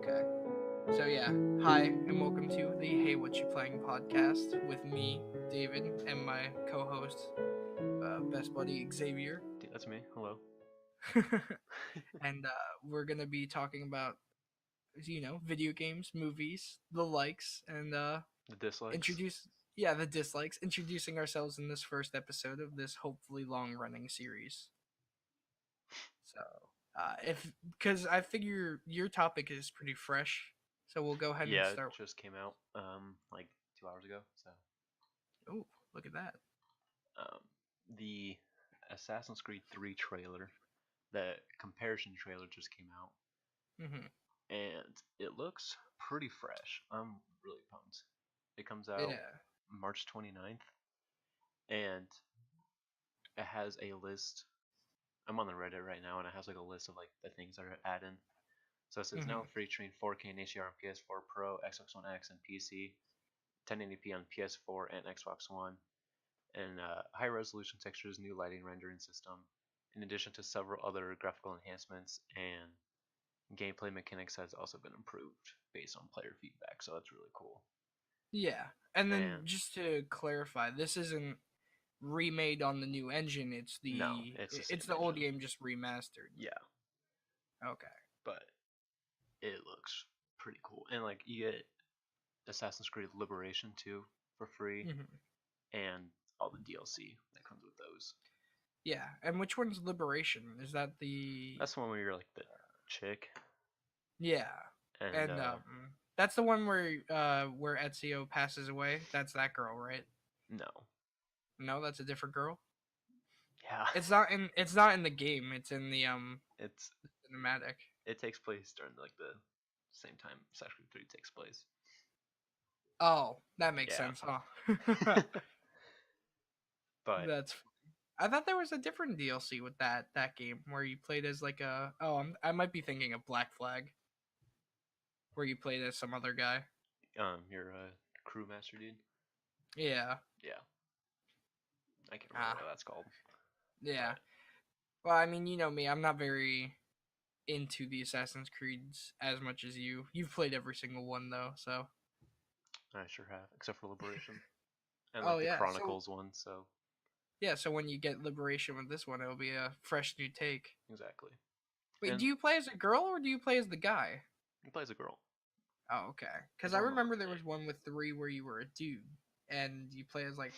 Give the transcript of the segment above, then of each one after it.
Okay. So yeah, hi and welcome to the Hey Whatcha Playin podcast with me, David, and my co-host, best buddy Xavier. Dude, that's me. Hello. And we're gonna be talking about video games, movies, the likes, and The dislikes. introduce the dislikes. Introducing ourselves in this first episode of this hopefully long running series. So if because I figure your topic is pretty fresh, so we'll go ahead and Yeah, it start. just came out like 2 hours ago. So Oh, look at that. um, the Assassin's Creed 3 trailer, the comparison trailer just came out, Hmm. and it looks pretty fresh. I'm really pumped. It comes out Yeah. March 29th, and it has a list. I'm on the Reddit right now, and it has like a list of like the things that are added. So it says now Hmm. featuring 4K and HDR on PS4 Pro, Xbox One X, and PC, 1080p on PS4 and Xbox One, and high resolution textures, new lighting rendering system, in addition to several other graphical enhancements, and gameplay mechanics has also been improved based on player feedback. So that's really cool. Yeah. And then And just to clarify, this isn't remade on the new engine. no, it's the It's same the old engine. game just remastered. Yeah, Okay. but it looks pretty cool. And like you get Assassin's Creed Liberation 2 for free, Hmm. and all the DLC that comes with those. Yeah. And which one's Liberation? Is that the That's the one where you're like the chick, Yeah. and And that's the one where Ezio passes away. That's that girl, right? no, No, that's a different girl. yeah, It's not in the game. It's in the it's cinematic. it takes place during like the same time Assassin's Creed 3 takes place. Oh, that makes Yeah, sense, huh? but That's. I thought there was a different DLC with that game where you played as like a. Oh, I might be thinking of Black Flag, where you played as some other guy. you're a crew master dude. Yeah. Yeah, I can't remember Ah. what that's called, Yeah. but Well, I mean, you know me. I'm not very into the Assassin's Creeds as much as you. You've played every single one though, so. I sure have, except for Liberation and Oh like the yeah. So Chronicles one. So yeah. So when you get Liberation with this one, it'll be a fresh new take. exactly, Wait, and do you play as a girl or do you play as the guy? he plays a girl. Oh, okay. Because I I don't remember remember her there name. was one with three where you were a dude and you play as like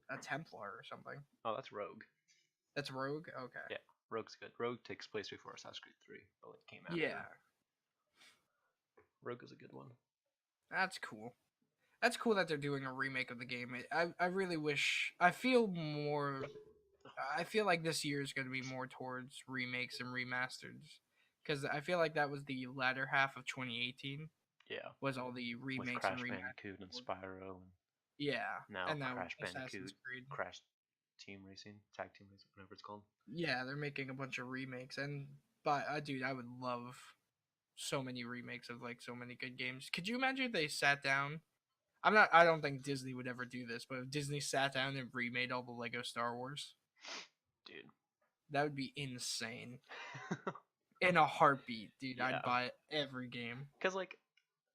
a Templar or something. Oh, that's Rogue. That's Rogue. Okay. Yeah, Rogue's good. Rogue takes place before Assassin's Creed 3, but like came Yeah, after. Rogue is a good one. that's cool. That's cool that they're doing a remake of the game. I really wish. I feel more. I feel like this year is going to be more towards remakes and remasters, because I feel like that was the latter half of 2018 Yeah, was all the with remakes and Crash remasters. Bandicoot and Spyro, and Yeah, now and now Crash Assassin's Bandicoot, Creed. Crash Team Racing, Tag Team Racing, whatever it's called. Yeah, they're making a bunch of remakes, and but dude, I would love so many remakes of like so many good games. Could you imagine if they sat down? I'm not. I don't think Disney would ever do this, but if Disney sat down and remade all the Lego Star Wars, Dude. that would be insane. In a heartbeat, dude, I'd Yeah, buy every game. because like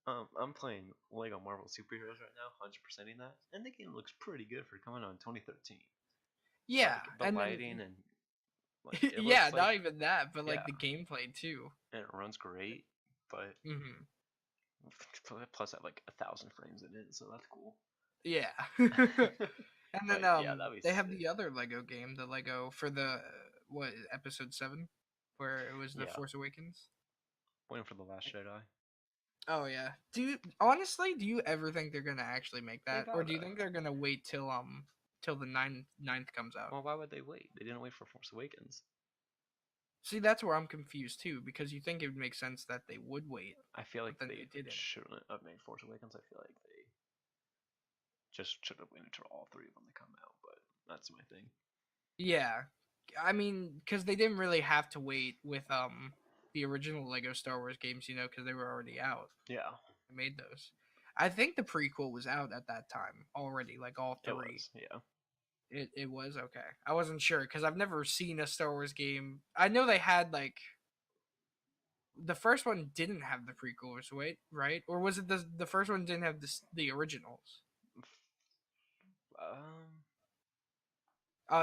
I'm playing Lego Marvel Superheroes right now, 100%ing that, and the game looks pretty good for coming out in 2013. Yeah, Like the and then lighting and like it yeah, looks like not even that, but like yeah, the gameplay too. and it runs great, but Hmm. plus at like 1,000 frames in it, so that's cool. Yeah. And then But yeah, that'd be they have sick. the other Lego game, the Lego for the what episode 7 where it was the Yeah, Force Awakens. waiting for the Last Jedi. Oh yeah. Do you ever think they're gonna actually make They that, or do you gotta. think they're gonna wait till the ninth comes out? Well, why would they wait? They didn't wait for Force Awakens. See, that's where I'm confused too, because you think it would make sense that they would wait, I feel but like then they they didn't. shouldn't have made Force Awakens. I feel like they just should have waited until all three of them to come out. But that's my thing. Yeah, I mean, because they didn't really have to wait with the original Lego Star Wars games, because they were already out. Yeah, They made those. I think the prequel was out at that time already, like all it three. was. Yeah, It was okay. I wasn't sure because I've never seen a Star Wars game. I know they had like The first one didn't have the prequels, wait, right? Or was it the first one didn't have the originals? Um,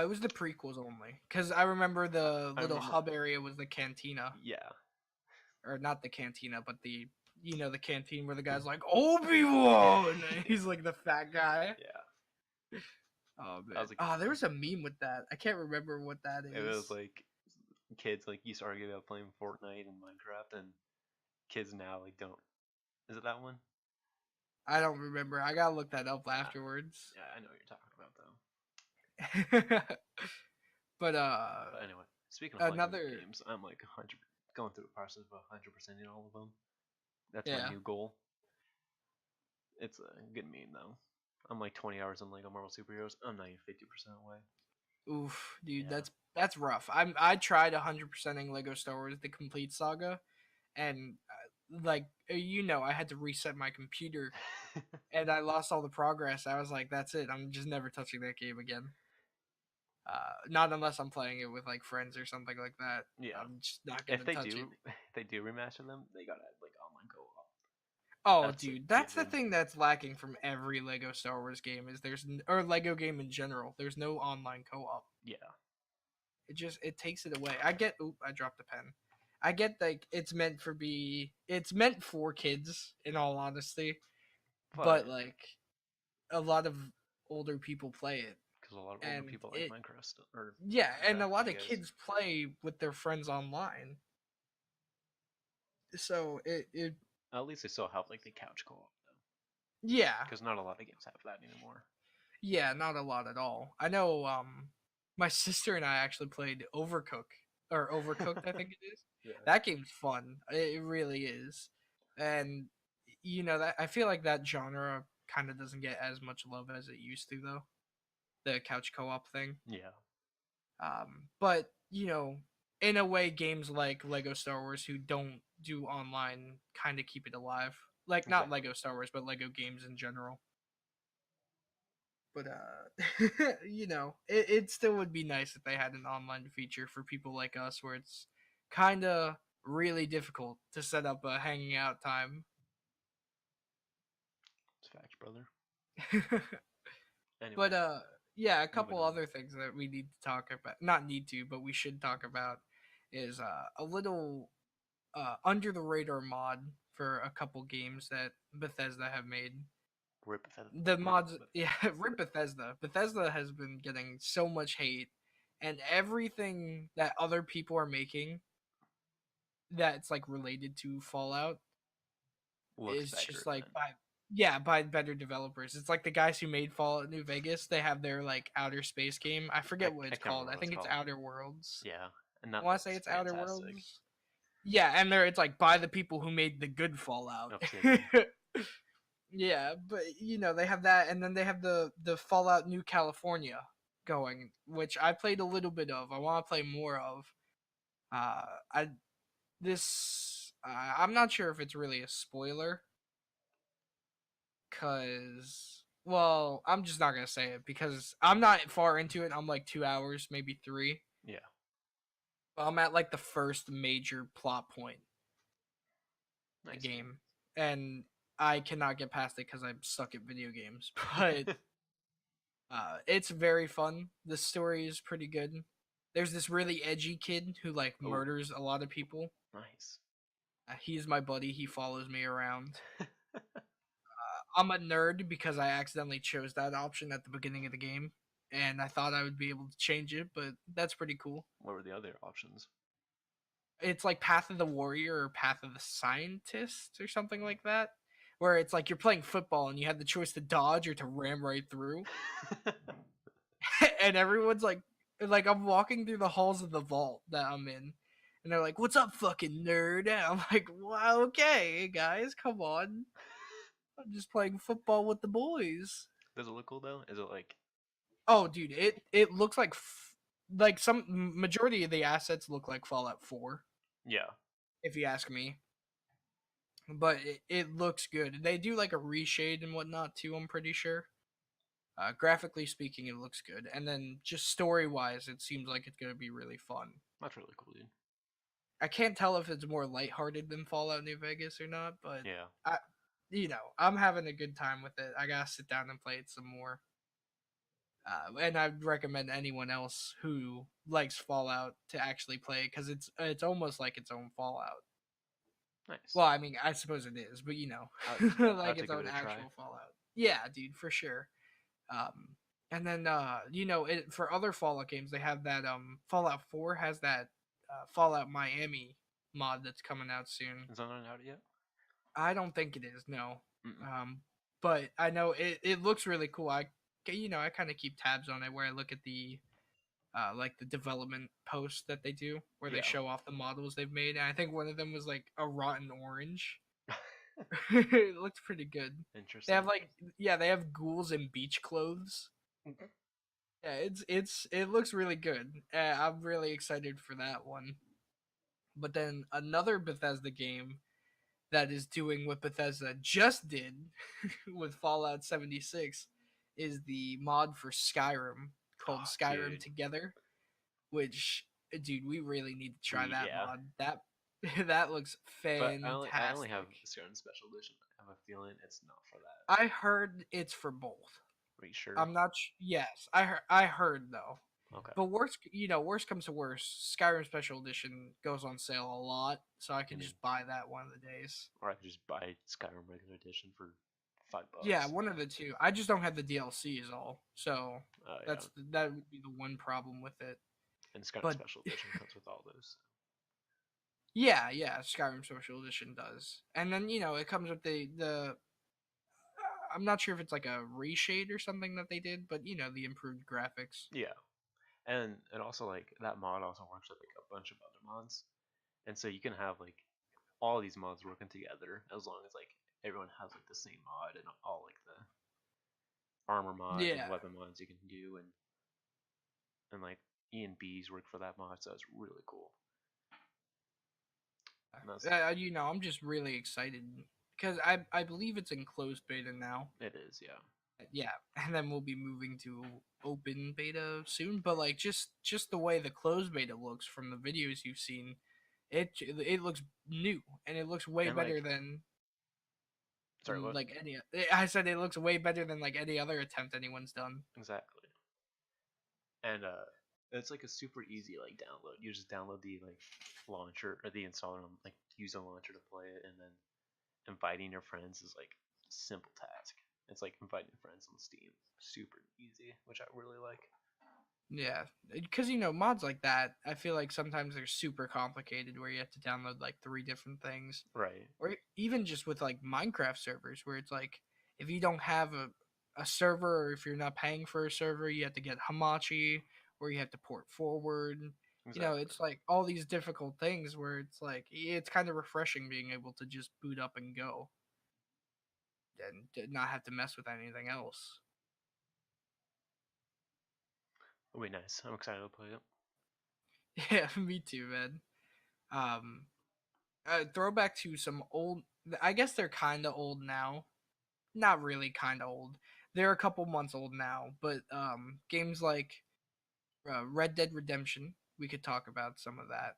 It was the prequels only, because I remember the I little remember. hub area was the cantina, Yeah, or not the cantina, but the the canteen where the guy's like Obi-Wan, and yeah, he's like the fat guy. yeah. Oh That man, was a good there one. was a meme with that. I can't remember what that It was is. like kids like used to argue about playing Fortnite and Minecraft, and kids now like don't. Is it that one? I don't remember. I gotta look that up Yeah, afterwards. yeah. I know what you're talking about though. But But anyway, speaking of Lego another games, I'm like 100 going through the process of 100% in all of them. That's my yeah. new goal. It's a good meme though. I'm like 20 hours in Lego Marvel Superheroes. I'm not even 50% away. Oof, dude, Yeah. that's rough. I tried 100%ing Lego Star Wars: The Complete Saga, and I had to reset my computer, and I lost all the progress. I was like, that's it. I'm just never touching that game again. Not unless I'm playing it with like friends or something like that. Yeah. I'm just not If gonna they touch it. do, if they do remaster them, they gotta add like online co-op. Oh, That's a dude, that's the given. thing that's lacking from every Lego Star Wars game is or Lego game in general. There's no online co-op. Yeah. It takes it away. I get. Oop, I dropped a pen. I get like it's meant for kids in all honesty, but But like a lot of older people play it, because a lot of older and people like it Minecraft still, or yeah, and yeah, a lot I of guess. kids play with their friends online. So it At least they still have like the couch co-op though, yeah, because not a lot of games have that anymore. yeah, not a lot at all. I know my sister and I actually played Overcooked, I think it is. Yeah. That game's fun. It really is. And that I feel like that genre kind of doesn't get as much love as it used to though. The couch co-op thing. Yeah. But in a way games like Lego Star Wars who don't do online kind of keep it alive. Like not Exactly. Lego Star Wars, but Lego games in general. But it still would be nice if they had an online feature for people like us where it's kind of really difficult to set up a hanging out time. It's facts, brother. But Anyway, yeah, a moving couple on. other things that we need to talk about, not need to, but we should talk about is a little under the radar mod for a couple games that Bethesda have made. Rip, The rip, mods, yeah, rip Bethesda. Bethesda has been getting so much hate, and everything that other people are making that's like related to Fallout looks is better just like than. by better developers. It's like the guys who made Fallout New Vegas. They have their like outer space game. I I, forget what I it's can't called. remember I what it's think it's called. Outer Worlds. Yeah, and I that want to say looks it's Outer fantastic. Worlds. Yeah, and it's like by the people who made the good Fallout. Obsidian. Yeah, but they have that, and then they have the Fallout New California going, which I played a little bit of. I want to play more of. I this I'm not sure if it's really a spoiler, cause I'm just not gonna say it because I'm not far into it. I'm like 2 hours, maybe three. Yeah, But I'm at like the first major plot point of the nice, dude. game, and I cannot get past it because I suck at video games. But it's very fun. The story is pretty good. There's this really edgy kid who like Oh, murders a lot of people. nice. He's my buddy. He follows me around. I'm a nerd because I accidentally chose that option at the beginning of the game, and I thought I would be able to change it, but that's pretty cool. What were the other options? It's like Path of the Warrior or Path of the Scientist or something like that, where it's like you're playing football and you have the choice to dodge or to ram right through. And everyone's like I'm walking through the halls of the vault that I'm in, and they're like, "What's up, fucking nerd?" And I'm like, "Wow, okay, guys, come on. I'm just playing football with the boys." Does it look cool though? Is it like? Oh, dude, it looks like some majority of the assets look like Fallout 4, Yeah, if you ask me. But it looks good. They do like a reshade and whatnot too. I'm pretty sure. Graphically speaking, it looks good, and then just story wise, it seems like it's gonna be really fun. that's really cool, dude. I can't tell if it's more lighthearted than Fallout New Vegas or not, but Yeah, I, I'm having a good time with it. I gotta sit down and play it some more. And I'd recommend anyone else who likes Fallout to actually play it because it's almost like its own Fallout. nice. Well, I mean, I suppose it is, but I'd like its take it own a try. actual Fallout. Yeah, dude, for sure. Um, and then for other Fallout games, they have that Fallout 4 has that Fallout Miami mod that's coming out soon. Is that not out yet? I don't think it is, no. Mm-mm. But I know it looks really cool. I kind of keep tabs on it where I look at the like the development posts that they do where they Yeah. show off the models they've made. And I think one of them was like a rotten orange. It looked pretty good. They Interesting. have like they have ghouls in beach clothes. Yeah, it looks really good. I'm really excited for that one. But then another Bethesda game that is doing what Bethesda just did with Fallout 76 is the mod for Skyrim called Oh, Skyrim dude. Together, which dude, we really need to try that Yeah. mod. That that looks But I only have fantastic. the Stone Special Edition. I have a feeling it's not for that. I heard it's for both. Are you sure? I'm not yes, I heard though. Okay. But worst comes to worst, Skyrim Special Edition goes on sale a lot, so I I can mean, just buy that one of the days. or I could just buy Skyrim regular edition for Yeah, $5. one of the two. I just don't have the DLC is all. So Yeah. that would be the one problem with it. And Skyrim But Special Edition comes with all those. yeah, Skyrim Special Edition does. And then, it comes with the I'm not sure if it's like a reshade or something that they did, but the improved graphics. Yeah. And it also like that mod also works with like a bunch of other mods. And so you can have like all these mods working together as long as like everyone has like the same mod and all like the armor mods and Yeah. weapon mods you can do and like E and B's work for that mod, so it's really cool. And that's I'm just really excited because I believe it's in closed beta now. it is, yeah. Yeah, and then we'll be moving to open beta soon. But like just the way the closed beta looks from the videos you've seen, it looks new and it looks way And better like sorry, than what? like any. I said it looks way better than like any other attempt anyone's done. Exactly. And it's like a super easy like download. You just download the like launcher or the installer and like use a launcher to play it, and then inviting your friends is like a simple task. It's like inviting friends on Steam. Super easy, which I really like. Yeah, because mods like that, I feel like sometimes they're super complicated where you have to download like three different things, Right. or even just with like Minecraft servers where it's like if you don't have a server or if you're not paying for a server, you have to get Hamachi or you have to port forward. Exactly. It's like all these difficult things where it's like it's kind of refreshing being able to just boot up and go and not have to mess with anything else. It'll be nice. I'm excited to play it. Yeah, me too, man. Um, throwback to some old. I guess they're kind of old now. Not really kind of old. They're a couple months old now, but games like Red Dead Redemption, we could talk about some of that.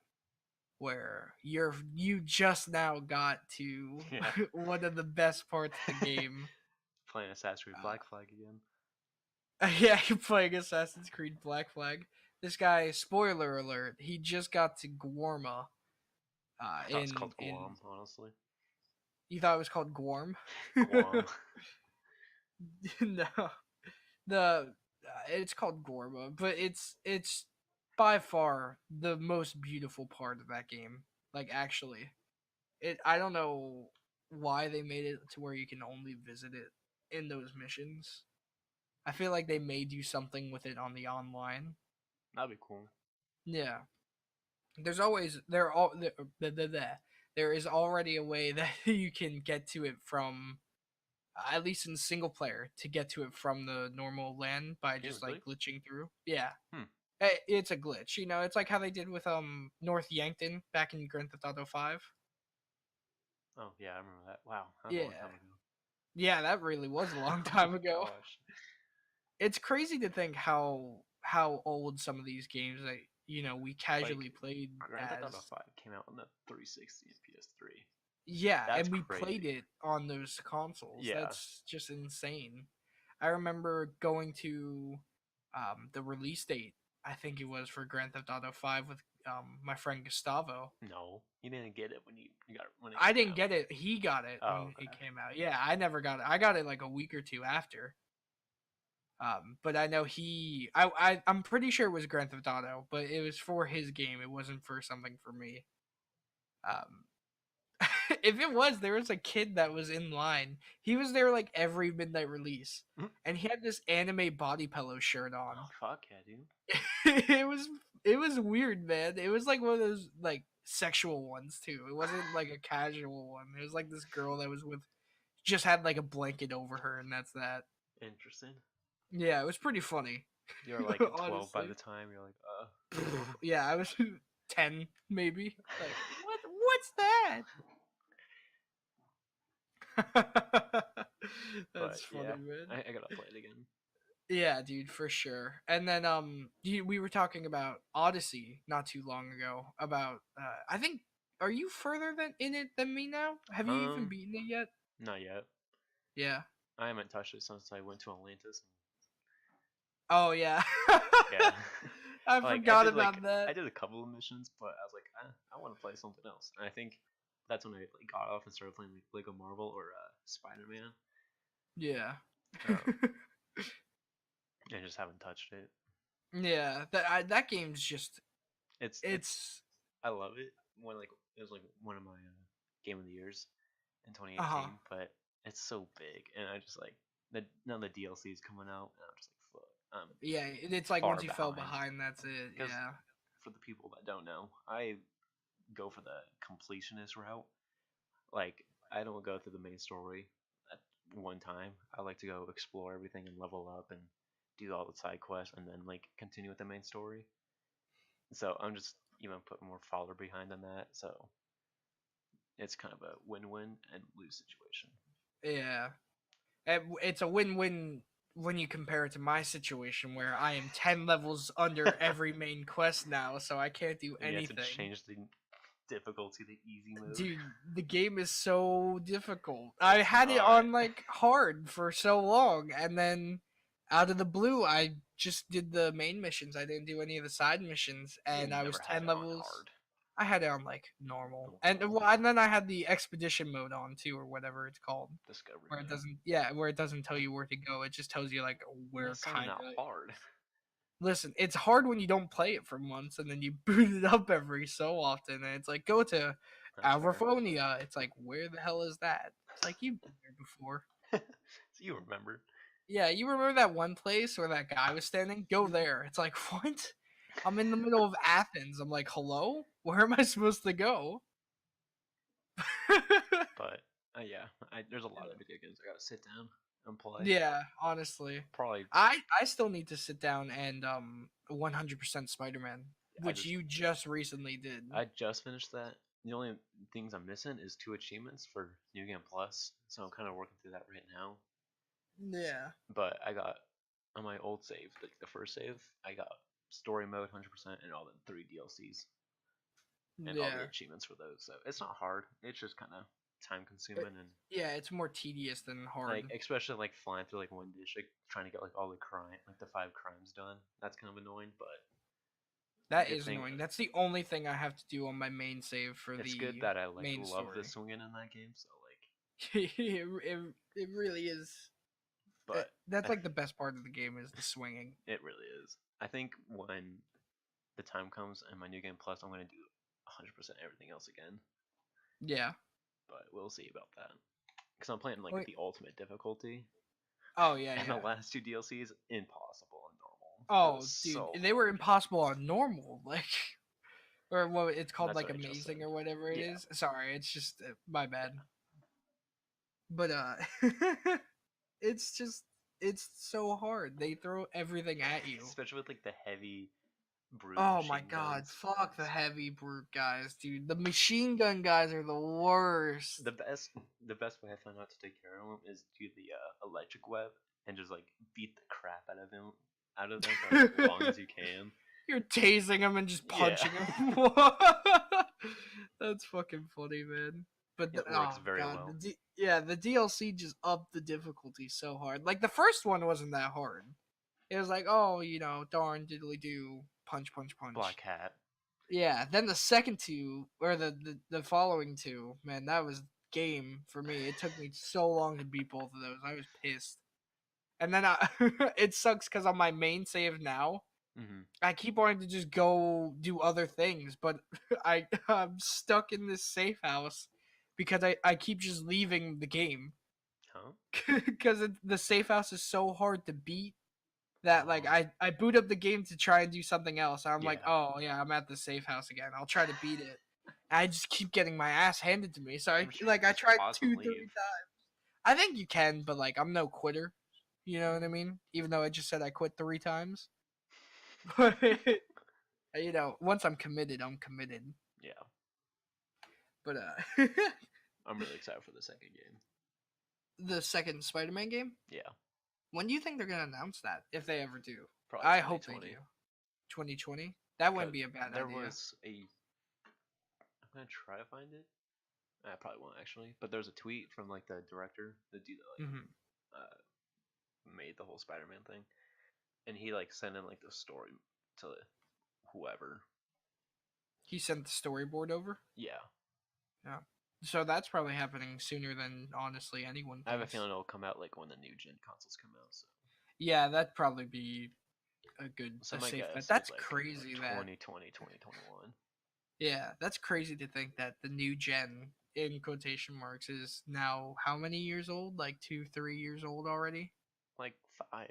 Where you just now got to Yeah. one of the best parts of the game. Playing Assassin's Creed Uh, Black Flag again. yeah, you're playing Assassin's Creed Black Flag. This guy, spoiler alert, he just got to Guarma. I thought it was called Guam, honestly. You thought it was called Guarm? Guam. No, it's called Gorma, but it's by far the most beautiful part of that game. Like actually, I don't know why they made it to where you can only visit it in those missions. I feel like they may do something with it on the online. That'd be cool. Yeah, there's always there all there is already a way that you can get to it from at least in single player to get to it from the normal land by Yeah, just like really? glitching through. Yeah, Hmm. it's a glitch. It's like how they did with North Yankton back in Grand Theft Auto 5. Oh yeah, I remember that. Wow, that was a long Yeah, time ago. yeah, that really was a long Oh time my ago. gosh. It's crazy to think how old some of these games that we Like casually played Grand Theft as. Auto 5 came out on the 360 and PS3. Yeah, That's and we played crazy. it on those consoles. Yeah. That's just insane. I remember going to the release date. I think it was for Grand Theft Auto 5 with my friend Gustavo. No, you didn't get it when you got when it I came didn't out. get it. He got it Oh, when it okay. came out. Yeah, I never got it. I got it like a week or two after. But I know I'm pretty sure it was Grand Theft Auto, but it was for his game. It wasn't for something for me. Um, if it was, there was a kid that was in line. He was there like every midnight release, and he had this anime body pillow shirt on. Oh fuck yeah, dude. it was it was weird, man. It was like one of those like sexual ones too. It wasn't like a casual one. It was like this girl that was with just had like a blanket over her, and that's that. Interesting. Yeah, it was pretty funny. You were like 12 by the Honestly. time. You're like, Yeah, I was 10 maybe. Like, what's that? But That's funny, yeah, man. I gotta play it again. Yeah, dude, for sure. And then we were talking about Odyssey not too long ago about I think are you further than in it than me now? Have you even Um, beaten it yet? Not yet. Yeah. I haven't touched it since I went to Atlantis. Oh yeah. Yeah. I Like forgot about that. I did a couple of missions, but I was like, I want to play something else. And I think that's when I like got off and started playing like Lego Marvel or Spider Man. Yeah. Um, and just haven't touched it. Yeah, that game's just It's it's I love it. It was like one of my game of the years in uh-huh. 2018, but it's so big, and I just like none of the DLCs coming out, and I'm just like, fuck, I'm Yeah, it's like far once you fell behind. behind, that's it. Because Yeah. for the people that don't know, I go for the completionist route. Like I don't go through the main story at one time. I like to go explore everything and level up and do all the side quests, and then like continue with the main story. So I'm just even put more follower behind on that. So it's kind of a win-win and lose situation. Yeah. It's a win-win when you compare it to my situation where I am 10 levels under every main quest now, so I can't do And you have to anything. change the difficulty to easy mode. Dude, the game is so difficult. I It's had it not. on like hard for so long, and then out of the blue, I just did the main missions. I didn't do any of the side missions, Yeah, and you I never was had 10 it on levels. hard. I had it on like normal, and Normal. well, and then I had the expedition mode on too, or whatever it's called, Discovery where it mode. doesn't, yeah, where it doesn't tell you where to go. It just tells you like where That's not kind not of. hard. Listen, it's hard when you don't play it for months, and then you boot it up every so often, and it's like go to That's fair. Alverphonia. It's like where the hell is that? It's like you've been there before. So you remember. Yeah, you remember that one place where that guy was standing? Go there. It's like what? I'm in the middle of Athens. I'm like, hello? Where am I supposed to go? But yeah, there's a lot of video games I gotta sit down and play. Yeah, honestly. Probably I still need to sit down and 100% Spider-Man, I which just you just recently did. I just finished that. The only things I'm missing is 2 achievements for New Game Plus, so I'm kind of working through that right now. Yeah. But I got on my old save, like the first save, I got story mode 100% and all the 3 DLCs and all the Yeah. achievements for those. So it's not hard. It's just kind of time It- consuming and yeah, it's more tedious than hard. like especially like flying through like one dish, like trying to get like all the like the 5 crimes done. That's kind of annoying, but That good is thing annoying. That's the only thing I have to do on my main save for it's good the that I like main love the story. swinging in that game. So like, It really is. but That's like the best part of the game is the swinging. it really is. I think when the time comes and my new game plus, I'm gonna do 100% everything else again. Yeah. But we'll see about that because I'm playing like Wait. the ultimate difficulty, Oh yeah, and the yeah. last 2 DLCs impossible on normal. It was Oh, dude, so they were hard. impossible on normal, like, or what it's And called, that's like what I just said. amazing or whatever it Yeah, is. Sorry, it's just my bad. yeah. But it's just it's so hard. They throw everything at you. Especially with like the heavy brute Oh my machine god, guns. fuck the heavy brute guys, dude. The machine gun guys are the worst. The best, the best way I found out to take care of him is do the electric web and just like beat the crap out of them for as long as you can. You're tasing him and just Yeah. punching him. That's fucking funny, man. But It works oh very god, well. yeah, the DLC just upped the difficulty so hard. Like the first one wasn't that hard. It was like, oh, darn diddly do, punch, punch, punch. Black Hat. Yeah. Then the second two, or the following two, man, that was game for me. It took me so long to beat both of those. I was pissed. And then it sucks because on my main save now, Mm-hmm. I keep wanting to just go do other things, but I'm stuck in this safe house because I keep just leaving the game Huh? because the safe house is so hard to beat that like Oh. I boot up the game to try and do something else. I'm like, Yeah. oh yeah, I'm at the safe house again. I'll try to beat it. And I just keep getting my ass handed to me. So I'm sure you I can just tried pause and two, three leave. times. I think you can, but like I'm no quitter. You know what I mean? Even though I just said I quit 3 times. But once I'm committed, I'm committed. Yeah. But I'm really excited for the second game. the second Spider-Man game. Yeah. When do you think they're gonna announce that? If they ever do, Probably I hope they 2020. do. 2020. That wouldn't Because be a bad there idea. was a. I'm gonna try to find it. I probably won't actually, but there's a tweet from like the director, the dude that like Hmm. made the whole Spider-Man thing, and he like sent in like the story to whoever. He sent the storyboard over. Yeah, Yeah. So that's probably happening sooner than honestly anyone I have a thinks. feeling it'll come out like when the new gen consoles come out. Yeah, that'd probably be So a my safe bet. guess is That's like crazy that 2020, 2021. yeah, that's crazy to think that the new gen in quotation marks is now how many years old? Like 2, 3 years old already? Like 5.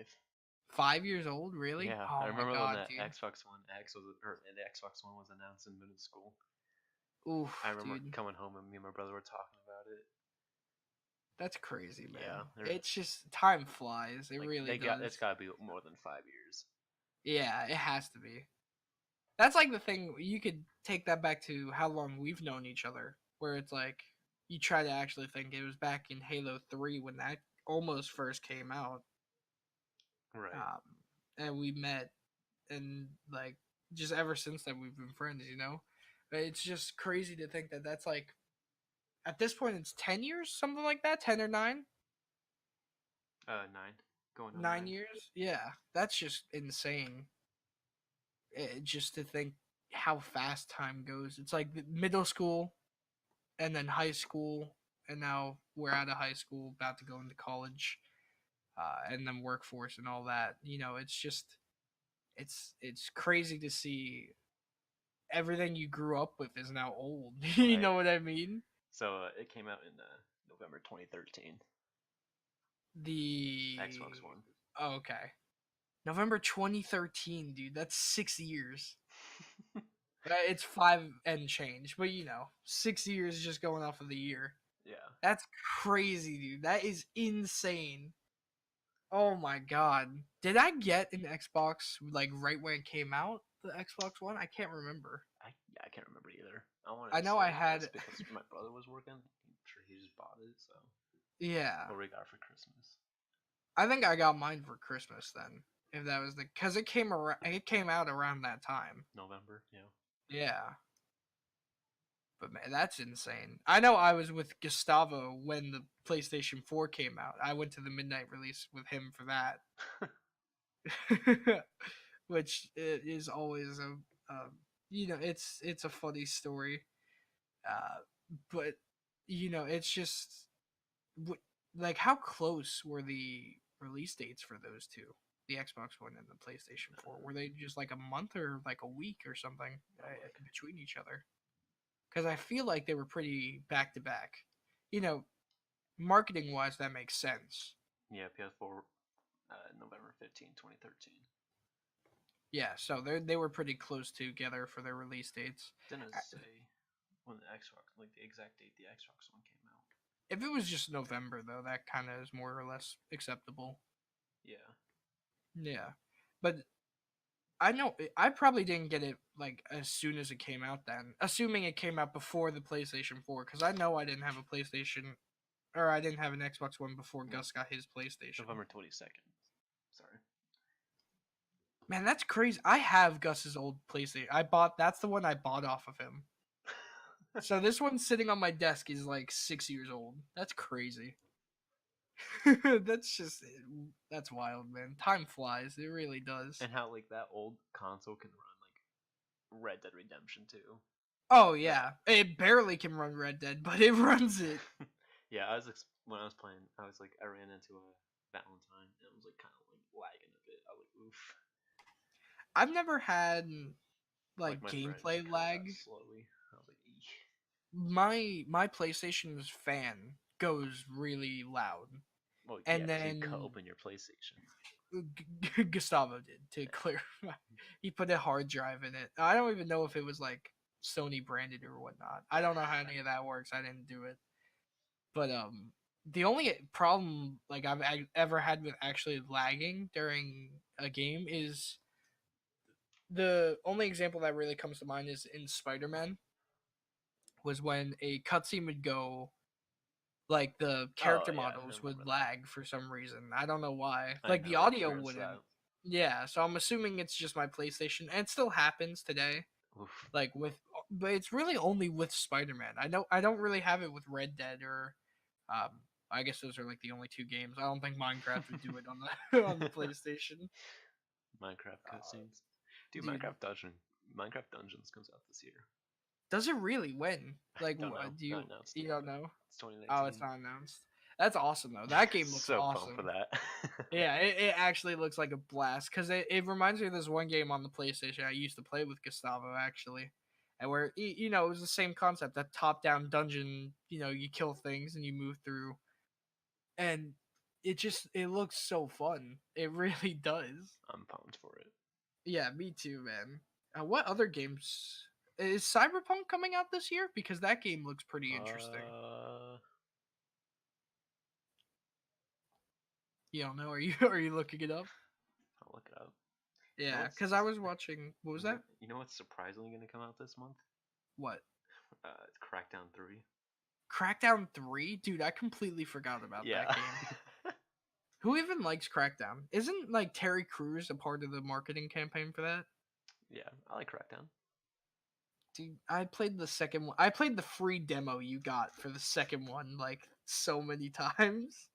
5 years old, really? Yeah, I Oh my remember when god, the dude. Xbox One X was, or the Xbox One was announced in middle school. I Oof, remember dude. coming home and me and my brother were talking about it. That's crazy, man. Yeah, they're It's just time flies. It like really they got does. it's got to be more than 5 years. Yeah, it has to be. That's like the thing. You could take that back to how long we've known each other, where it's like you try to actually think it was back in Halo 3 when that almost first came out. Right. Um, and we met, and like just ever since then we've been friends. But it's just crazy to think that that's like at this point it's 10 years, something like that, 10 or 9, 9, going on 9. 9 years. Yeah, that's just insane. Just to think how fast time goes. It's like middle school, and then high school, and now we're out of high school, about to go into college, and then workforce and all that. It's just it's crazy to see everything you grew up with is now old. You Right. know what I mean? So it came out in November 2013. The Xbox One. oh, okay, November 2013, dude. That's 6 years. It's five and change, but 6 years just going off of the year. Yeah. That's crazy, dude. That is insane. Oh my god. Did I get an Xbox like right when it came out? The Xbox One? I can't remember. I can't remember either. I wanted I to know say I yes had because my brother was working. I'm sure he just bought it. So, yeah. or we got it for Christmas. I think I got mine for Christmas then. If that was the cuz it came out around that time. November. Yeah. Yeah. But man, that's insane. I know I was with Gustavo when the PlayStation 4 came out. I went to the midnight release with him for that. Which is always it's a funny story, uh, but it's just like how close were the release dates for those two, the Xbox One and the PlayStation 4? Were they just like a month or like a week or something between each other? Because I feel like they were pretty back to back. You know, marketing wise, that makes sense. Yeah. PS4, November 15, 2013. Yeah, so they were pretty close together for their release dates. Didn't say when the Xbox, like the exact date the Xbox One came out. If it was just November, though, that kind of is more or less acceptable. Yeah. Yeah, but I know I probably didn't get it like as soon as it came out. Then, assuming it came out before the PlayStation 4, because I know I didn't have a PlayStation or I didn't have an Xbox One before No, Gus got his PlayStation. November 22nd. Sorry. Man, that's crazy. I have Gus's old PlayStation. That's the one I bought off of him. So this one sitting on my desk is like 6 years old. That's crazy. that's just that's wild, man. Time flies. It really does. And how like that old console can run like Red Dead Redemption 2. Oh That yeah, it barely can run Red Dead, but it runs it. yeah, when I was playing, I ran into a Valentine and it was like kind of like lagging a bit. I was like, oof. I've never had Like like my friends gameplay kind of got lag. slowly. I was like, eek. My PlayStation's fan goes really loud, Well, yeah, and because you cut then open your PlayStation. Gustavo did to clarify. He put a hard drive in it. I don't even know if it was like Sony branded or whatnot. I don't know how any of that works. I didn't do it. But the only problem like ever had with actually lagging during a game is the only example that really comes to mind is in Spider-Man was when a cutscene would go like the Oh character yeah, I models would remember that. lag for some reason. I don't know why. I Like the never audio experienced wouldn't. that. Yeah, so I'm assuming it's just my PlayStation, and it still happens today. Oof. Like with, but it's really only with Spider-Man. I don't really have it with Red Dead or, um, I guess those are like the only two games. I don't think Minecraft would do it on the on the PlayStation. Minecraft Uh, cutscenes. Dude, dude, Minecraft Dungeons comes out this year. does it really? When? Like, Don't know. do Not announced you yet, don't but know? it's Oh, it's 2019. not announced. That's awesome though. That game looks So pumped for awesome. that. Yeah, it actually looks like a blast because it reminds me of this one game on the PlayStation I used to play with Gustavo actually, and where it was the same concept, that top down dungeon. You kill things and you move through, and it looks so fun. It really does. I'm pumped for it. Yeah, me too, man. What other games is Cyberpunk coming out this year? Because that game looks pretty interesting. Uh, You don't know? Are you are you looking it up? I'll look it up. You know Yeah, what's because I was watching. What was that? you know what's surprisingly going to come out this month? What? It's Crackdown 3. Crackdown 3? Dude, I completely forgot about that Yeah. game. Who even likes Crackdown? Isn't like Terry Crews a part of the marketing campaign for that? Yeah, I like Crackdown. Dude, I played the second one. I played the free demo you got for the second one like so many times.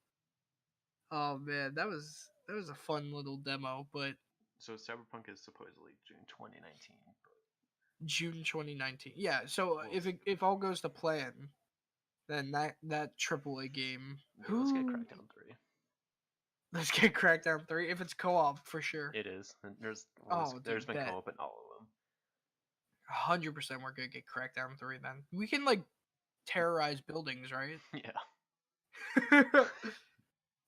Oh man, that was a fun little demo, but So Cyberpunk is supposedly June 2019, but June 2019. Yeah, so we'll if see. if all goes to plan, then that AAA game, Dude, let's get who Crackdown 3. let's get Crackdown 3 if it's co-op for sure. It is. And Oh, there's dude, been bet. co-op in all of 100% we're gonna get Crackdown 3 then. We can like terrorize buildings, right? them. Yeah,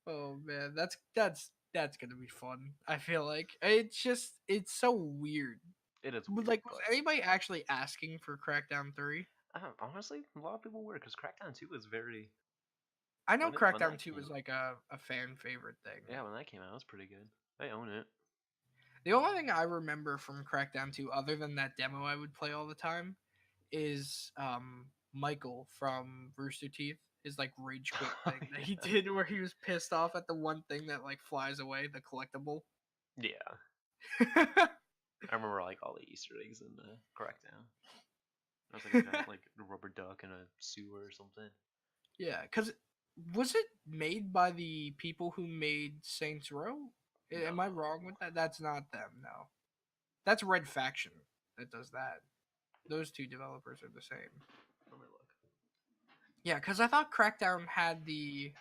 Oh man, that's gonna be fun. I feel like it's so weird. it is But, weird, like, was but anybody actually asking for Crackdown 3? honestly, a lot of people were because Crackdown 2 was very I know when Crackdown that 2 came is like a fan favorite thing. yeah, when that came out, it was pretty good. I own it. The only thing I remember from Crackdown 2, other than that demo I would play all the time, is Michael from Rooster Teeth. His like rage quit thing that he Yeah, did, where he was pissed off at the one thing that like flies away, the collectible. yeah. I remember like all the Easter eggs in Crackdown. There was like a giant like rubber duck in a sewer or something. Yeah, because was it made by the people who made Saints Row? Am I wrong No, with that? That's not them. No, that's Red Faction that does that. Those two developers are the same. let me look. Yeah, because I thought Crackdown had the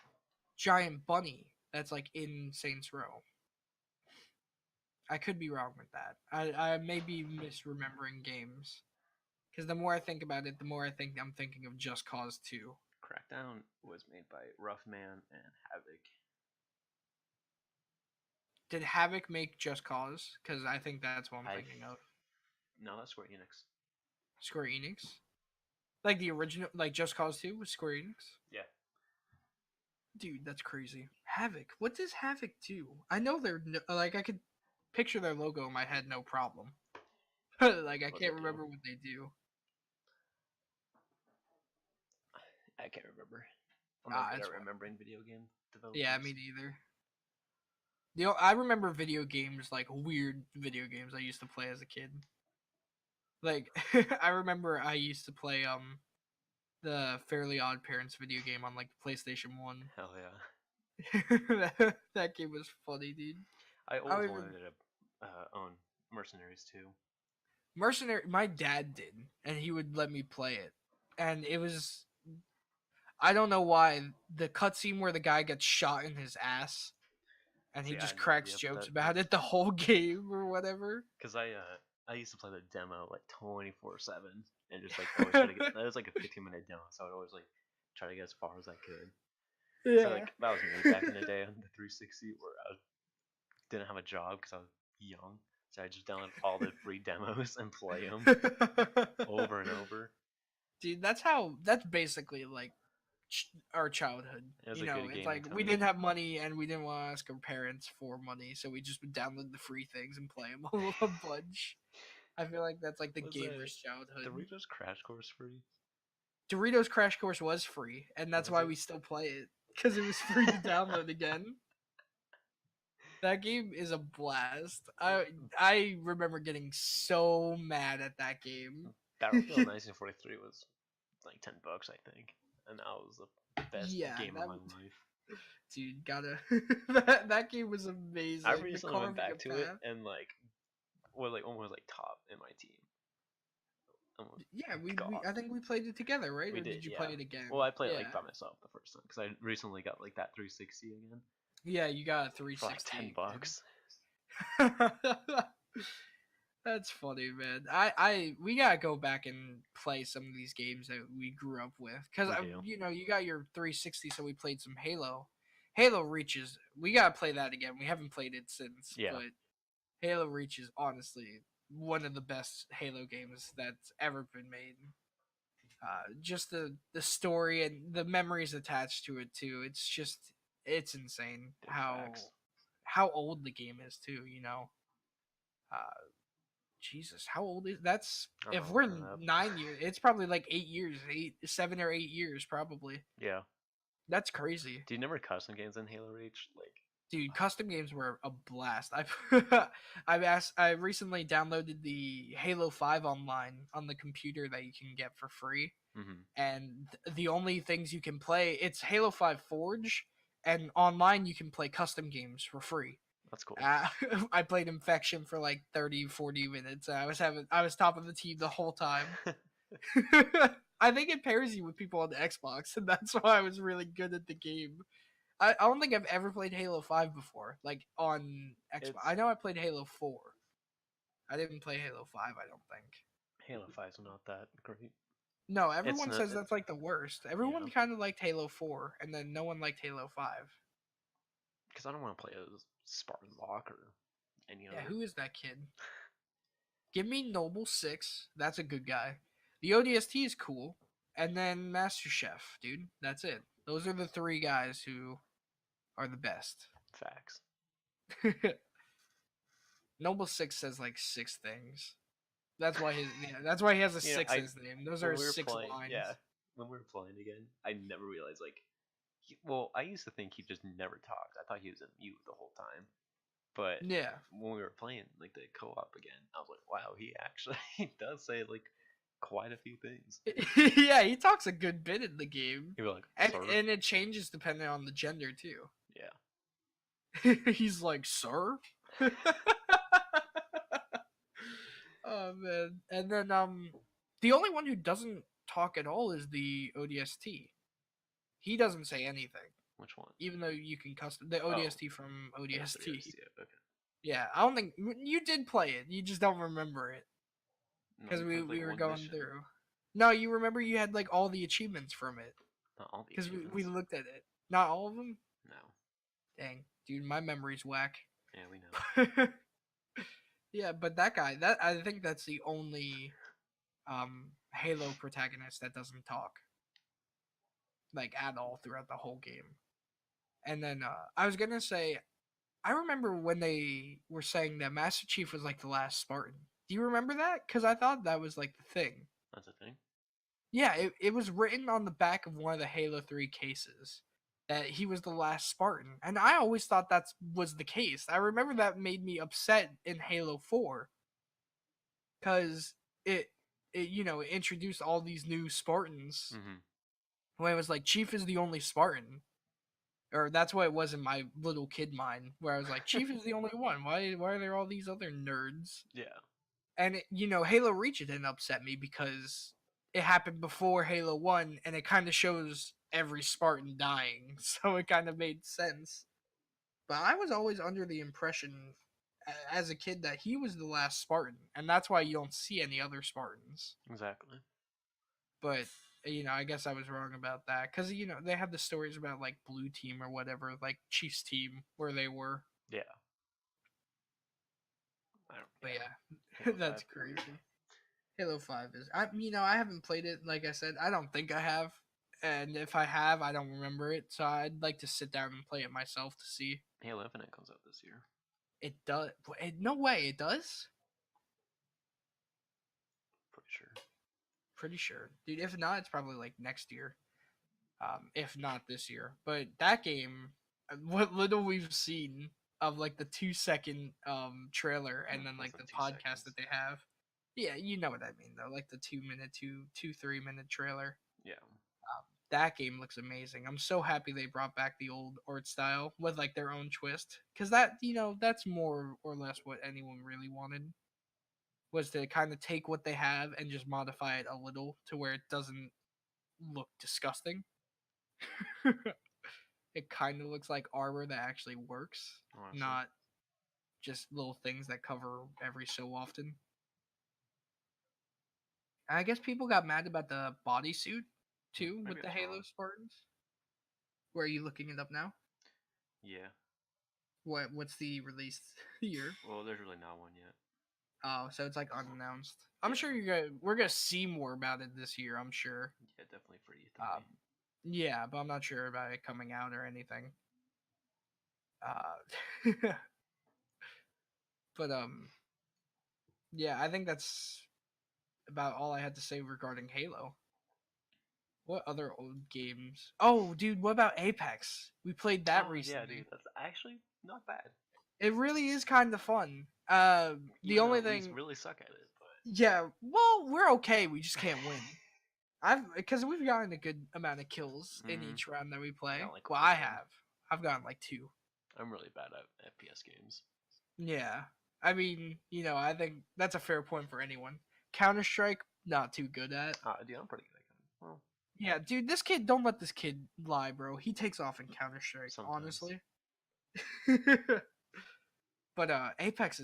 giant bunny that's like in Saints Row. I could be wrong with that. I may be misremembering games. Because the more I think about it, the more I think I'm thinking of Just Cause 2. Crackdown was made by Roughman and Havoc. Did Havoc make Just Cause? Because I think that's what I'm I thinking of. no, that's Square Enix. Square Enix? Like the original, like Just Cause 2 was Square Enix? Yeah. Dude, that's crazy. Havoc. What does Havoc do? I know they're like I could picture their logo in my head, no problem. Like I What they can't do? remember what they do. I can't remember. I'm not good It's at what. remembering video game Yeah, developers. me neither. I remember video games, like weird video games I used to play as a kid. Like I remember I used to play the Fairly Odd Parents video game on like the PlayStation 1. Hell yeah. That game was funny, dude. I I don't always even wanted to own Mercenaries too. Mercenary my dad did, and he would let me play it. And it was I don't know why the cutscene where the guy gets shot in his ass and he See, I just had no cracks idea, but jokes that about that's it the whole game or whatever. because I used to play the demo like 24/7 and just like always try to get. That was like a 15-minute demo, so I'd always like try to get as far as I could. So Yeah. like that was me back in the day on the 360 where I didn't have a job because I was young, so I just download all the free demos and play them over and over. Dude, that's basically like our childhood. It was You a know, good it's gaming like we time. didn't have money and we didn't want to ask our parents for money, so we just would download the free things and play them a bunch. I feel like that's like the Was that gamer's childhood. Doritos Crash Course free? Doritos Crash Course was free, and that's Was why it? we still play it because it was free to download again. That game is a blast. I remember getting so mad at that game. Battlefield 1943 was like $10, I think, and that was the best Yeah, game of that my life. dude gotta that game was I amazing. The recently went carving back a to it path. and like was like almost like top in my team. Almost, Yeah, we God, I think we played it together, right? we Or did, did you yeah. play it again? Well, I played it Yeah. like by myself the first time because I recently got like that 360 again Yeah, you got a for like 360 $10. again. That's funny, man. We gotta go back and play some of these games that we grew up with, because We do, you know you got your 360, so we played some Halo. Halo Reaches. We gotta play that again. We haven't played it since, yeah. but Halo Reach is honestly one of the best Halo games that's ever been made. Just the story and the memories attached to it too. It's insane Big facts. how old the game is too. You know, uh, Jesus, how old is that's? I don't know. If Look we're it up. 9 years, it's probably like 8 years, 7 or 8 years probably. Yeah. That's crazy. Do you remember custom games in Halo Reach? Like, Dude, custom games were a blast. I recently downloaded the Halo 5 online on the computer that you can get for free. mm-hmm. And the only things you can play, it's Halo 5 Forge, and online you can play custom games for free. That's cool. I played Infection for like 30, 40 minutes. I was top of the team the whole time. I think it pairs you with people on the Xbox, and that's why I was really good at the game. I don't think I've ever played Halo 5 before, like on Xbox. It's I know I played Halo 4. I didn't play Halo 5, I don't think. Halo 5's not that great. No, It's everyone not. says that's like the worst. Yeah, Everyone kind of liked Halo 4, and then no one liked Halo 5. because I don't want to play as Spartan Locke or any Yeah, other. who is that kid? Give me Noble 6. That's a good guy. The ODST is cool. And then Master Chef, dude. That's it. Those are the three guys who are the best. Facts. Noble 6 says like six things. That's why he has a You know, six in his name. Those are when his we were six playing, lines. yeah, when we were playing again, I never realized like, well, I used to think he just never talked. I thought he was in mute the whole time. But Yeah. when we were playing like the co-op again, I was like, wow, he actually does say like quite a few things. Yeah, he talks a good bit in the game. He was like, And sir. and it changes depending on the gender too. Yeah. He's like, "Sir?" Oh man. And then the only one who doesn't talk at all is the ODST. He doesn't say anything. Which one? Even though you can custom the ODST from ODST. Yeah, okay. Yeah, I don't think you did play it. You just don't remember it No, because played, we like, were one going mission. through. No, you remember you had like all the achievements from it Not all the because achievements. we looked at it. Not all of them. No. Dang, dude, my memory's whack. Yeah, we know. Yeah, but that guy, that I think that's the only Halo protagonist that doesn't talk like at all throughout the whole game. And then I was gonna say, I remember when they were saying that Master Chief was like the last Spartan. Do you remember that? Because I thought that was like the thing. That's a thing. Yeah, it was written on the back of one of the Halo 3 cases. that he was the last Spartan, and I always thought that was the case. I remember that made me upset in Halo 4 because it, it introduced all these new Spartans Mm-hmm. when it was like Chief is the only Spartan, or that's what it was in my little kid mind, where I was like, Chief is the only one. Why are there all these other nerds? Yeah. And Halo Reach it didn't upset me because it happened before Halo 1, and it kind of shows every Spartan dying, so it kind of made sense. But I was always under the impression as a kid that he was the last Spartan, and that's why you don't see any other Spartans. Exactly. But I guess I was wrong about that because they had the stories about like Blue Team or whatever, like Chief's team where they were. Yeah. But Yeah. yeah, Halo that's 5. crazy. Halo 5 is I haven't played it, like I said. I don't think I have. And if I have, I don't remember it. So I'd like to sit down and play it myself to see. Halo Infinite comes out this year. It does. No way, it does? Pretty sure. Pretty sure. Dude, if not, it's probably like next year. If not this year. But that game, what little we've seen of like the 2 second trailer and then Less like than the 2 seconds. podcast that they have. Yeah, you know what I mean though. Like the 2 minute, 3 minute trailer. Yeah. That game looks amazing. I'm so happy they brought back the old art style with like their own twist, because that's more or less what anyone really wanted, was to kind of take what they have and just modify it a little to where it doesn't look disgusting. It kind of looks like armor that actually works, Honestly. not just little things that cover every so often. And I guess people got mad about the bodysuit too Maybe with I the was Halo wrong. Spartans. Where are you looking it up now? Yeah. What's the release year? Well, there's really not one yet. Oh, so it's like unannounced. I'm Yeah. sure we're gonna see more about it this year. I'm sure. Yeah, definitely for E3. Um, yeah, but I'm not sure about it coming out or anything. But yeah, I think that's about all I had to say regarding Halo. What other old games? Oh, dude, what about Apex? We played that Oh yeah, dude, recently. that's actually not bad. It really is kind of fun. The Even only though we thing, really suck at it, yeah, well, we're okay. We just but. can't win. Because we've gotten a good amount of kills in Mm-hmm. each round that we I play. got like Well, I 11. have. I've gotten like 2. I'm really bad at FPS games. Yeah. I mean, I think that's a fair point for anyone. Counter Strike, not too good at. Dude, I'm pretty good at them. Well, Yeah, dude, don't let this kid lie, bro. He takes off in Counter Strike, sometimes. honestly. But Apex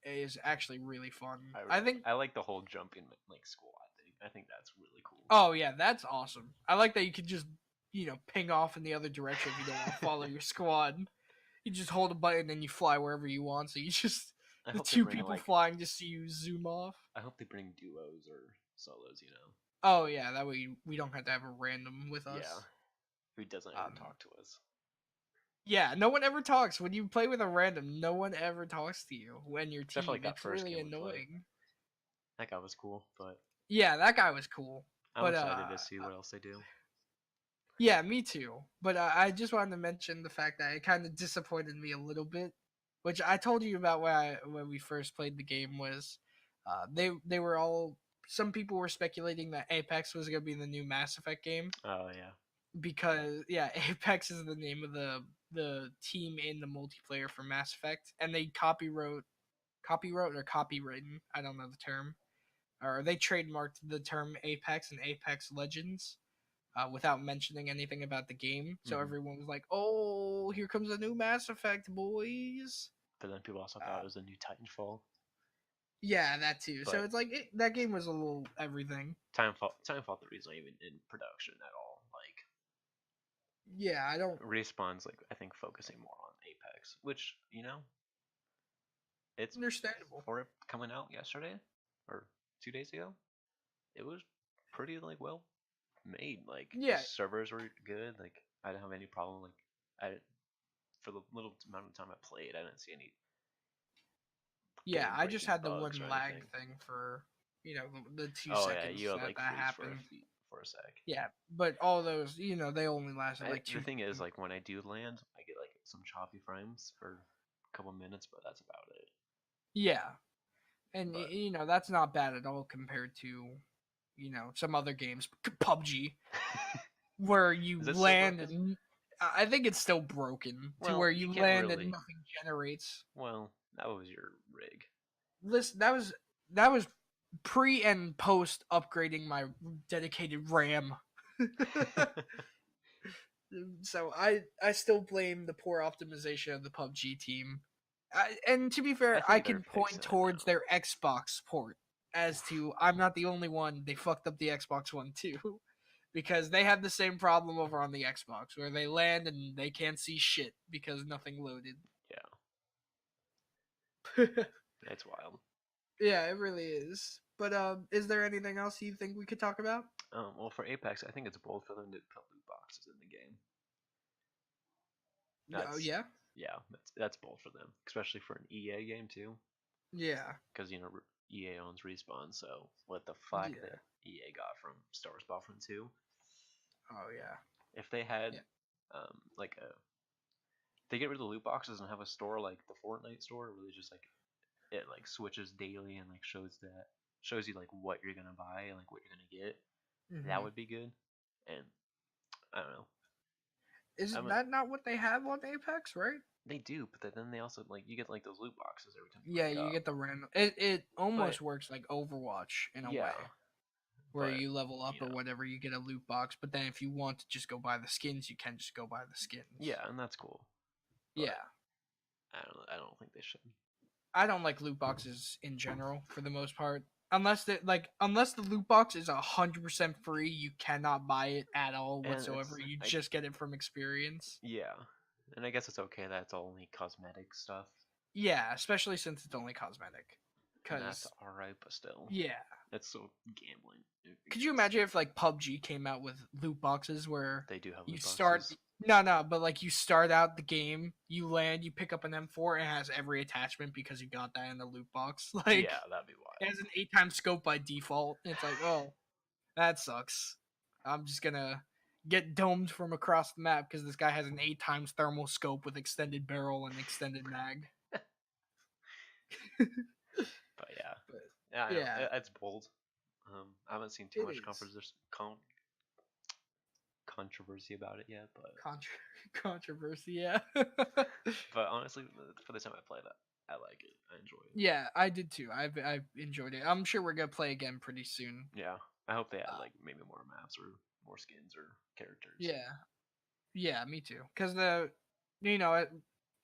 is actually really fun. I think. I like the whole jumping like squad thing. I think that's really cool. Oh yeah, that's awesome. I like that you can just ping off in the other direction if you don't want to follow your squad. You just hold a button and you fly wherever you want. So you just I the hope they two bring people like flying just see you zoom off. I hope they bring duos or solos. Oh yeah, that way we don't have to have a random with Yeah, us. who doesn't ever Um, talk to us? yeah, no one ever talks when you play with a random. No one ever talks to you when your Except for team. like that It's first really game we played. annoying. That guy was cool, but Yeah, that guy was cool. I'm But excited to see what else they do. yeah, me too. But I just wanted to mention the fact that it kind of disappointed me a little bit, which I told you about when we first played the game. Was they were all, some people were speculating that Apex was gonna be the new Mass Effect game, Oh yeah, because yeah, Apex is the name of the team in the multiplayer for Mass Effect, and they copywrote or copywritten, I don't know the term, or they trademarked the term Apex and Apex Legends, without mentioning anything about the game. So mm-hmm. everyone was like, "Oh, here comes a new Mass Effect, boys!" But then people also thought Uh, it was a new Titanfall. yeah, that too. So But it's like that game was a little everything. Titanfall 3 is not even in production at all. Like Yeah, I don't Respawn's like I think focusing more on Apex, which it's understandable. for it coming out yesterday or 2 days ago. It was pretty like well made. Like the Yeah, servers were good. Like I didn't have any problem. Like I for the little amount of time I played, I didn't see any yeah. game I just breaking had the bugs or one lag anything. thing for the 2 Oh yeah, seconds you had that like that freeze for happened. for a sec. Yeah, but all those, they only lasted like The two. thing is, like when I do land, I get like some choppy frames for a couple minutes, but that's about it. Yeah, and But that's not bad at all compared to some other games, PUBG, where you is it still land broken? and I think it's still broken to Well, where you you can't land and really. nothing generates. Well, that was your rig. Listen, that was pre and post upgrading my dedicated RAM. So I still blame the poor optimization of the PUBG team. And to be I fair, I think they're can point fixing it towards now. their Xbox port as to I'm not the only one. They fucked up the Xbox one too. Because they have the same problem over on the Xbox where they land and they can't see shit because nothing loaded. Yeah, it's wild. Yeah, it really is. But is there anything else you think we could talk about? Well, for Apex, I think it's bold for them to put loot boxes in the game. Oh That's yeah, yeah, that's bold for them, especially for an EA game too, yeah, because EA owns Respawn. So with the flack yeah. that EA got from Star Wars Battlefront 2, Oh yeah, if they had yeah. like a they get rid of the loot boxes and have a store like the Fortnite store, where they just like it like switches daily and like shows you like what you're gonna buy and like what you're gonna get. That Hmm. would be good. And I don't know. Is I'm a, that not what they have on Apex, right? they do, but then they also like you get like those loot boxes every time you Yeah, rank you up. get the random. It But almost works like Overwatch in a yeah, way, where but you level up you or know, whatever, you get a loot box. But then if you want to just go buy the skins, you can just go buy the skins. yeah, and that's cool. But Yeah, I don't think they should. I don't like loot boxes in general for the most part. Unless the loot box is 100% free, you cannot buy it at all And whatsoever. You just get it from experience. yeah, and I guess it's okay that it's only cosmetic stuff, Yeah, especially since it's only cosmetic. and that's Cause all right. But still, yeah, it's so gambling. could you Against imagine if like PUBG came out with loot boxes where they do have you loot start boxes. no, but like you start out the game, you land, you pick up an M4, and it has every attachment because you got that in the loot box. Like Yeah, that'd be it wild. has an 8 times scope by default. It's like, oh, that sucks. I'm just gonna get domed from across the map because this guy has an 8 times thermal scope with extended barrel and extended mag. But yeah, But yeah, I know yeah, it's bold. I haven't seen too it much is controversy about it yet, but controversy. Yeah. honestly, for the time I played it, I like it. I enjoy it. Yeah, I did too. I've enjoyed it. I'm sure we're gonna play again pretty soon. Yeah, I hope they add Uh, like maybe more maps or more skins or characters. yeah, yeah, me too. Because you know, it,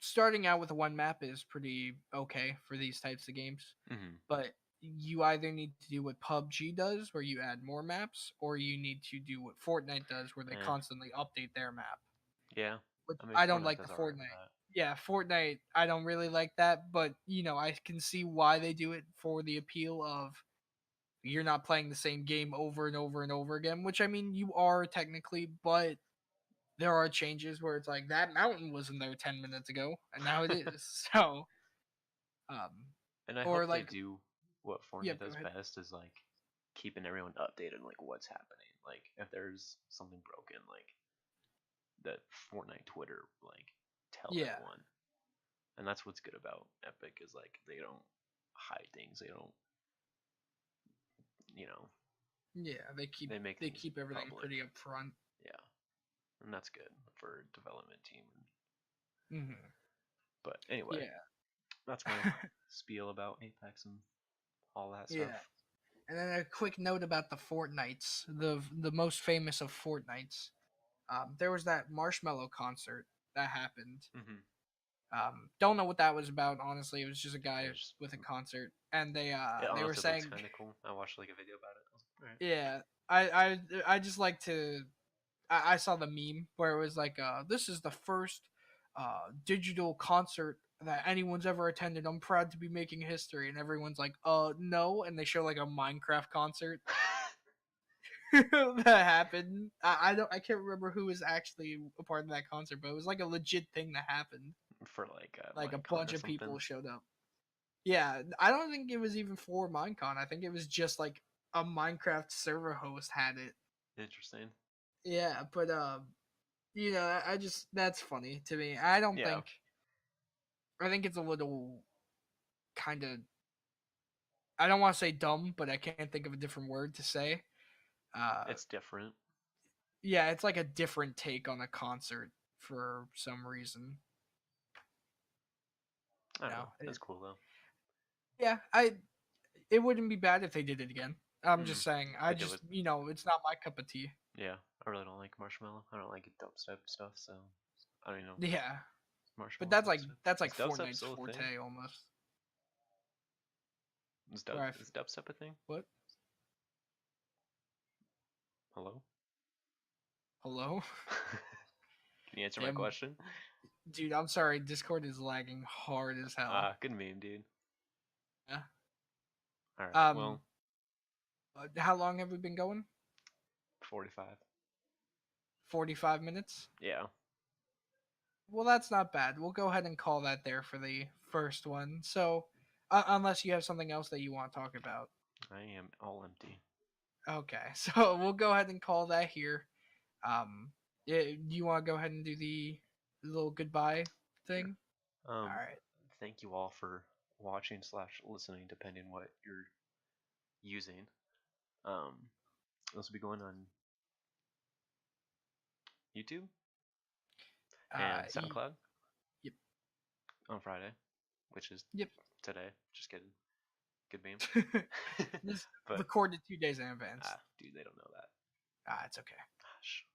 starting out with one map is pretty okay for these types of games. Hmm. But you either need to do what PUBG does, where you add more maps, or you need to do what Fortnite does, where they Eh, constantly update their map. yeah. Which I mean, I don't Fortnite like the does alright with Fortnite. that. Yeah, Fortnite, I don't really like that, but I can see why they do it for the appeal of you're not playing the same game over and over and over again, which I mean you are technically, but there are changes where it's like that mountain wasn't there 10 minutes ago and now it is. So, um And I or hope they like do what yep, Fortnite go does ahead. best is like keeping everyone updated on like what's happening. Like if there's something broken, like that Fortnite Twitter like tell Yeah. everyone. And that's what's good about Epic is like they don't hide things. They don't, you know, Yeah, they make they things keep everything public. pretty upfront. Yeah, and that's good for a development team. Mhm. But anyway, Yeah. that's my spiel about Apex and all that stuff. Yeah. And then a quick note about the Fortnites, the most famous of Fortnites. There was that Marshmello concert that happened. Mm-hmm. Don't know what that was about. Honestly, it was just a guy Just, with a concert, and it they were honestly looks saying, kind of cool. I watched like a video about it. I was like, all right. yeah, I just like to. I saw the meme where it was like, this is the first digital concert that anyone's ever attended. I'm proud to be making history, and everyone's like, no, and they show like a Minecraft concert that happened. I can't remember who was actually a part of that concert, but it was like a legit thing that happened. For like Like a Minecon bunch or of something. people showed up. Yeah, I don't think it was even for Minecon. I think it was just like a Minecraft server host had it. Interesting. Yeah, but I just that's funny to me. I don't Yeah, think I think it's a little kind of I don't want to say dumb, but I can't think of a different word to say. Uh, it's different. yeah, it's like a different take on a concert for some reason. I don't No, know. It's cool though. yeah, I it wouldn't be bad if they did it again. I'm Mm, just saying. I like it just was. it's not my cup of tea. Yeah, I really don't like marshmallow. I don't like dubstep stuff, so I don't even know Yeah, but marshmallow that's like dubstep. that's Is like dubstep Fortnite's still a thing? forte almost. Is Where I is dubstep a thing? what? Hello? Hello? Can you answer my Damn, question? dude. I'm sorry. Discord is lagging hard as hell. Good meme, dude. Yeah. All right. Um. Well, How long have we been going? 45. 45 minutes. Yeah, Well, that's not bad. We'll go ahead and call that there for the first one. So, unless you have something else that you want to talk about. I am all empty. Okay, so we'll go ahead and call that here. Do you want to go ahead and do the little goodbye Sure. thing? All Um, right. thank you all for watching slash listening, depending what you're using. Um, this will be going on YouTube and Y- SoundCloud yep. on Friday, which is Yep. today. Just kidding. Good meme. This But recorded 2 days in advance. dude, they don't know that. It's okay. Gosh.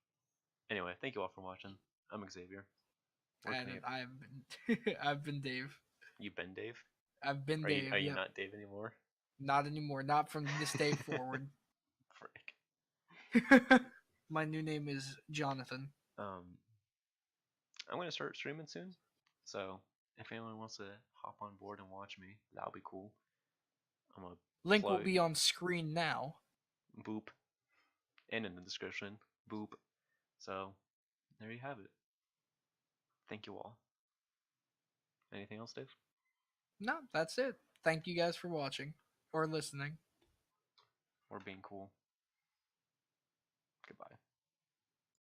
Anyway, thank you all for watching. I'm Xavier. Where can And I've been I've been Dave. you been Dave? I've been Are Dave. you Yep. not Dave anymore? Not anymore. Not from this day forward. Frick. My new name is Jonathan. Um, I'm gonna start streaming soon, so if anyone wants to hop on board and watch me, that'll be cool. I'm gonna Link will plug be on screen now. boop and in the description boop. So there you have it. Thank you all. Anything else, Dave? No, that's it. Thank you guys for watching or listening. Or being cool? Goodbye.